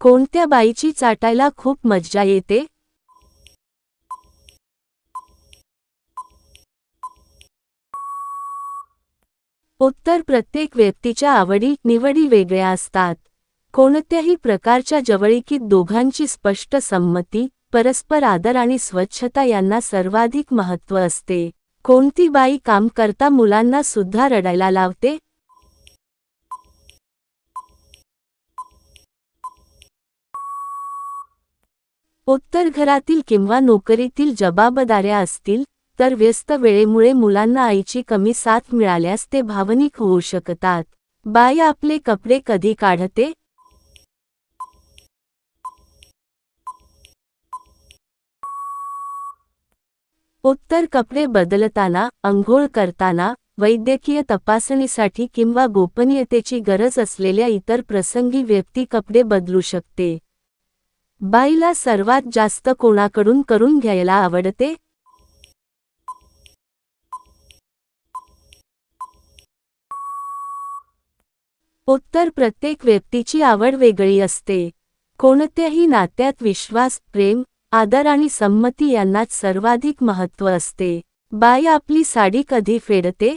कोणत्या बाईची चाटायला खूप मज्जा येते? उत्तर प्रत्येक व्यक्तीच्या आवडी निवडी वेगळ्या असतात. कोणत्याही प्रकारच्या जवळीकीत दोघांची स्पष्ट संमती, परस्पर आदर आणि स्वच्छता यांना सर्वाधिक महत्त्व असते. कोणती बाई काम करता मुलांना सुद्धा रडायला लावते? उत्तर घरातील किंवा नोकरीतील जबाबदाऱ्या असतील, तर व्यस्त वेळेमुळे मुलांना आईची कमी साथ मिळाल्यास ते भावनिक होऊ शकतात. बाई आपले कपडे कधी काढते? उत्तर कपडे बदलताना, अंघोळ करताना, वैद्यकीय तपासणीसाठी किंवा गोपनीयतेची गरज असलेल्या इतर प्रसंगी व्यक्ती कपडे बदलू शकते. बाईला सर्वात जास्त कोणाकडून करून घ्यायला आवडते? उत्तर प्रत्येक व्यक्तीची आवड वेगळी असते. कोणत्याही नात्यात विश्वास, प्रेम, आदर आणि संमती यांनाच सर्वाधिक महत्त्व असते. बाई आपली साडी कधी फेडते?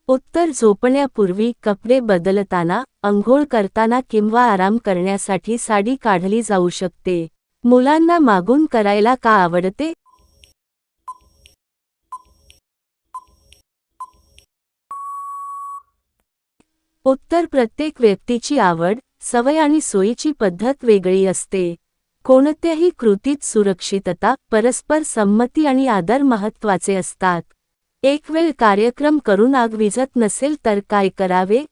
उत्तर झोपण्यापूर्वी, कपडे बदलताना, अंघोळ करताना किंवा आराम करण्यासाठी साडी काढली जाऊ शकते. मुलांना मागून करायला का आवडते? उत्तर प्रत्येक व्यक्तीची आवड, सवय आणि सोयीची पद्धत वेगळी असते. कोणत्याही कृतीत सुरक्षितता, परस्पर संमती आणि आदर महत्त्वाचे असतात. एक वेळ कार्यक्रम करून आग विझत नसेल तर काय करावे?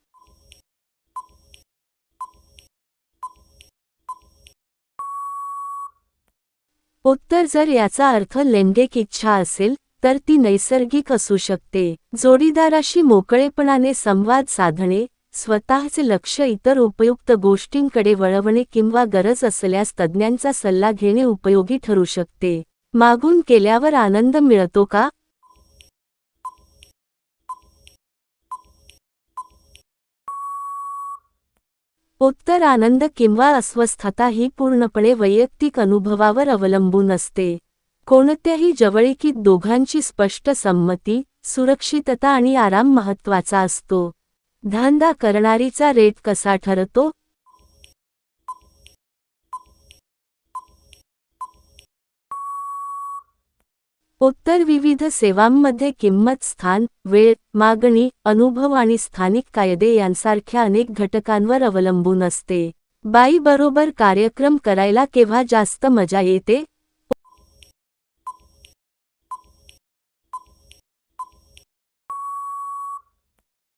उत्तर जर याचा अर्थ लैंगिक इच्छा असेल, तर ती नैसर्गिक असू शकते. जोडीदाराशी मोकळेपणाने संवाद साधणे, स्वतःचे लक्ष इतर उपयुक्त गोष्टींकडे वळवणे किंवा गरज असल्यास तज्ज्ञांचा सल्ला घेणे उपयोगी ठरू शकते. मागून केल्यावर आनंद मिळतो का? उत्तर आनंद किंवा अस्वस्थता ही पूर्णपणे वैयक्तिक अनुभवावर अवलंबून असते. कोणत्याही जवळीकीत दोघांची स्पष्ट संमती, सुरक्षितता आणि आराम महत्त्वाचा असतो. धंदा करणारीचा रेट कसा ठरतो? उत्तर विविध सेवांमध्ये किंमत, स्थान, वेळ, मागणी, अनुभव आणि स्थानिक कायदे यांसारख्या अनेक घटकांवर अवलंबून असते. बाई बरोबर कार्यक्रम करायला केव्हा जास्त मजा येते?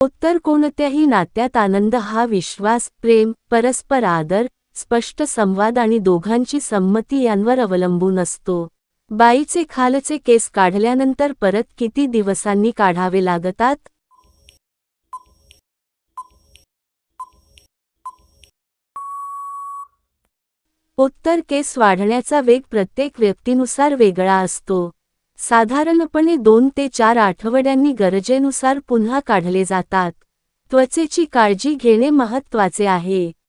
उत्तर कोणत्याही नात्यात आनंद हा विश्वास, प्रेम, परस्पर आदर, स्पष्ट संवाद आणि दोघांची संमती यांवर अवलंबून असतो. बाईचे खालचे केस काढल्यानंतर परत किती दिवसांनी काढावे लागतात? उत्तर केस वाढण्याचा वेग प्रत्येक व्यक्तीनुसार वेगळा असतो. साधारणपणे 2 ते 4 आठवड्यांनी गरजेनुसार पुन्हा काढले जातात. त्वचेची काळजी घेणे महत्त्वाचे आहे.